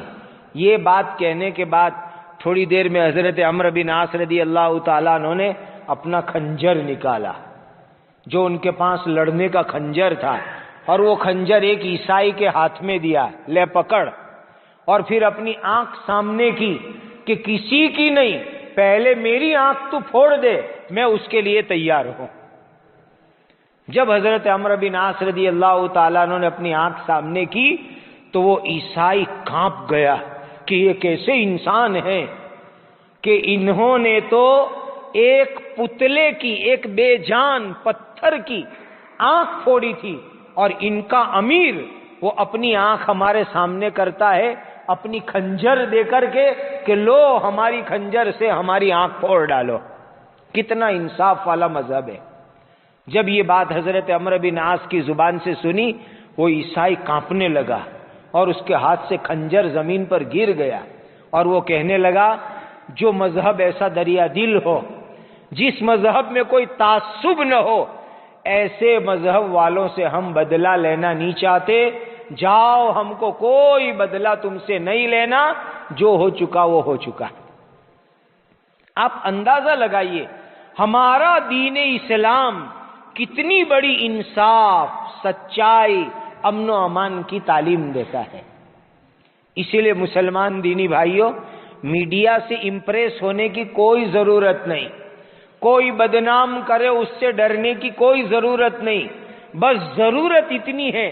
یہ بات کہنے کے بعد تھوڑی دیر میں حضرت عمرو بن عاص رضی اللہ تعالیٰ عنہ نے اپنا خنجر نکالا، جو ان کے پاس لڑنے کا خنجر تھا، اور وہ خنجر ایک عیسائی کے ہاتھ میں دیا، لے پکڑ، اور پھر اپنی آنکھ سامنے کی کہ کسی کی نہیں، پہلے میری آنکھ تو پھوڑ دے، میں اس کے لیے تیار ہوں۔ جب حضرت عمرو بن عاص رضی اللہ تعالیٰ عنہ نے اپنی آنکھ سامنے کی تو وہ عیسائی کانپ گیا کہ یہ کیسے انسان ہیں کہ انہوں نے تو ایک پتلے کی، ایک بے جان پتھر کی آنکھ پھوڑی تھی، اور ان کا امیر وہ اپنی آنکھ ہمارے سامنے کرتا ہے اپنی خنجر دے کر کے کہ لو ہماری خنجر سے ہماری آنکھ پھوڑ ڈالو۔ کتنا انصاف والا مذہب ہے۔ جب یہ بات حضرت عمرو بن عاص کی زبان سے سنی، وہ عیسائی کانپنے لگا اور اس کے ہاتھ سے خنجر زمین پر گر گیا، اور وہ کہنے لگا جو مذہب ایسا دریا دل ہو، جس مذہب میں کوئی تعصب نہ ہو، ایسے مذہب والوں سے ہم بدلہ لینا نہیں چاہتے، جاؤ ہم کو کوئی بدلہ تم سے نہیں لینا، جو ہو چکا وہ ہو چکا۔ آپ اندازہ لگائیے ہمارا دین اسلام کتنی بڑی انصاف، سچائی، امن و امان کی تعلیم دیتا ہے۔ اسی لیے مسلمان دینی بھائیوں، میڈیا سے امپریس ہونے کی کوئی ضرورت نہیں، کوئی بدنام کرے اس سے ڈرنے کی کوئی ضرورت نہیں، بس ضرورت اتنی ہے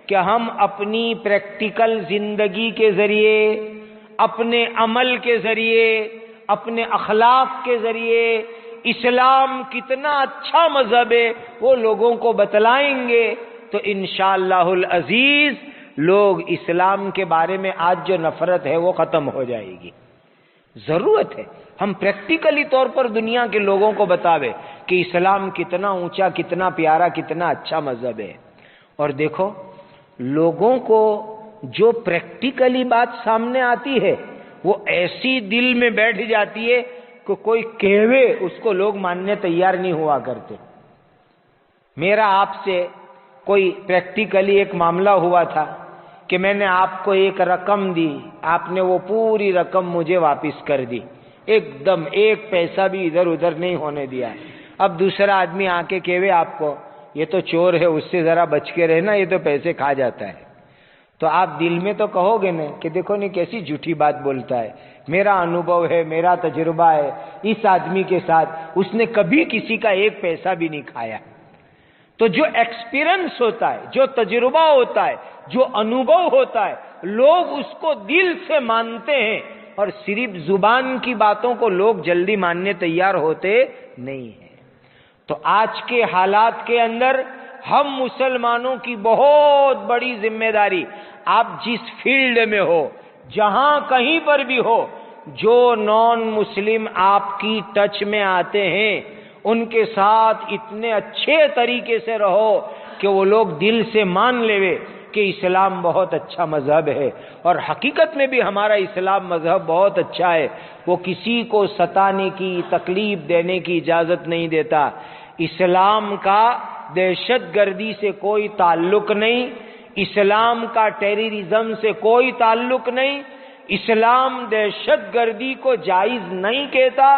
کہ ہم اپنی پریکٹیکل زندگی کے ذریعے، اپنے عمل کے ذریعے، اپنے اخلاق کے ذریعے اسلام کتنا اچھا مذہب ہے وہ لوگوں کو بتلائیں گے، تو انشاءاللہ العزیز لوگ اسلام کے بارے میں آج جو نفرت ہے وہ ختم ہو جائے گی۔ ضرورت ہے ہم پریکٹیکلی طور پر دنیا کے لوگوں کو بتاوے کہ اسلام کتنا اونچا، کتنا پیارا، کتنا اچھا مذہب ہے۔ اور دیکھو لوگوں کو جو پریکٹیکلی بات سامنے آتی ہے وہ ایسی دل میں بیٹھ جاتی ہے کہ کوئی کہوے اس کو لوگ ماننے تیار نہیں ہوا کرتے۔ میرا آپ سے کوئی پریکٹیکلی ایک معاملہ ہوا تھا کہ میں نے آپ کو ایک رقم دی، آپ نے وہ پوری رقم مجھے واپس کر دی، ایک دم ایک پیسہ بھی ادھر ادھر نہیں ہونے دیا۔ اب دوسرا آدمی آ کے کہوے آپ کو یہ تو چور ہے، اس سے ذرا بچ کے رہنا، یہ تو پیسے کھا جاتا ہے، تو آپ دل میں تو کہو گے نا کہ دیکھو نہیں کیسی جھوٹی بات بولتا ہے، میرا انوبھو ہے، میرا تجربہ ہے، اس آدمی کے ساتھ اس نے کبھی کسی کا ایک پیسہ بھی نہیں کھایا۔ تو جو ایکسپیرنس ہوتا ہے، جو تجربہ ہوتا ہے، جو انوبھو ہوتا ہے، لوگ اس کو دل سے مانتے ہیں، اور صرف زبان کی باتوں کو لوگ جلدی ماننے تیار ہوتے نہیں ہیں۔ تو آج کے حالات کے اندر ہم مسلمانوں کی بہت بڑی ذمہ داری، آپ جس فیلڈ میں ہو، جہاں کہیں پر بھی ہو، جو نان مسلم آپ کی ٹچ میں آتے ہیں ان کے ساتھ اتنے اچھے طریقے سے رہو کہ وہ لوگ دل سے مان لے کہ اسلام بہت اچھا مذہب ہے، اور حقیقت میں بھی ہمارا اسلام مذہب بہت اچھا ہے، وہ کسی کو ستانے کی، تکلیف دینے کی اجازت نہیں دیتا۔ اسلام کا دہشت گردی سے کوئی تعلق نہیں، اسلام کا ٹیررزم سے کوئی تعلق نہیں، اسلام دہشت گردی کو جائز نہیں کہتا،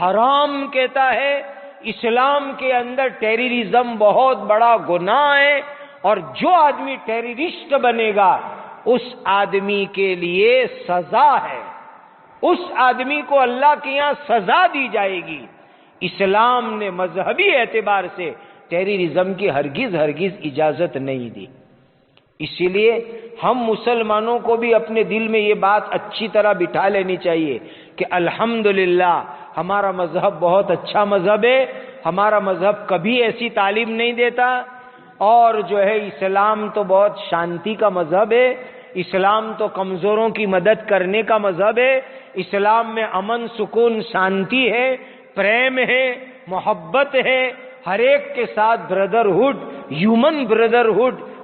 حرام کہتا ہے، اسلام کے اندر ٹیررزم بہت بڑا گناہ ہے، اور جو آدمی ٹیررسٹ بنے گا اس آدمی کے لیے سزا ہے، اس آدمی کو اللہ کے یہاں سزا دی جائے گی۔ اسلام نے مذہبی اعتبار سے ٹیررزم کی ہرگز اجازت نہیں دی۔ اسی لیے ہم مسلمانوں کو بھی اپنے دل میں یہ بات اچھی طرح بٹھا لینی چاہیے کہ الحمدللہ ہمارا مذہب بہت اچھا مذہب ہے، ہمارا مذہب کبھی ایسی تعلیم نہیں دیتا، اور جو ہے اسلام تو بہت شانتی کا مذہب ہے، اسلام تو کمزوروں کی مدد کرنے کا مذہب ہے، اسلام میں امن، سکون، شانتی ہے، پریم ہے، محبت ہے، ہر ایک کے ساتھ بردرہڈ،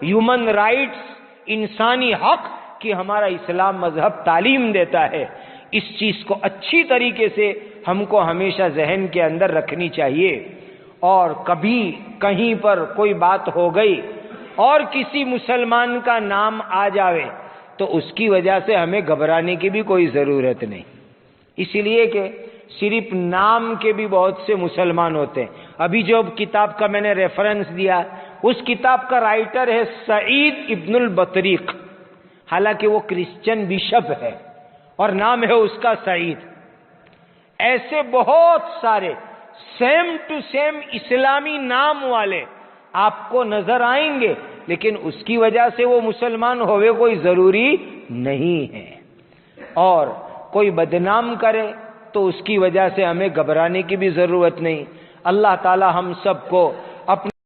ہیومن رائٹس، انسانی حق کی ہمارا اسلام مذہب تعلیم دیتا ہے۔ اس چیز کو اچھی طریقے سے ہم کو ہمیشہ ذہن کے اندر رکھنی چاہیے، اور کبھی کہیں پر کوئی بات ہو گئی اور کسی مسلمان کا نام آ جاوے تو اس کی وجہ سے ہمیں گھبرانے کی بھی کوئی ضرورت نہیں، اسی لیے کہ صرف نام کے بھی بہت سے مسلمان ہوتے ہیں۔ ابھی جو کتاب کا میں نے ریفرنس دیا، اس کتاب کا رائٹر ہے سعید ابن البطریق، حالانکہ وہ کرسچن بشپ ہے اور نام ہے اس کا سعید۔ ایسے بہت سارے سیم ٹو سیم اسلامی نام والے آپ کو نظر آئیں گے، لیکن اس کی وجہ سے وہ مسلمان ہوئے کوئی ضروری نہیں ہے، اور کوئی بدنام کرے تو اس کی وجہ سے ہمیں گھبرانے کی بھی ضرورت نہیں۔ اللہ تعالی ہم سب کو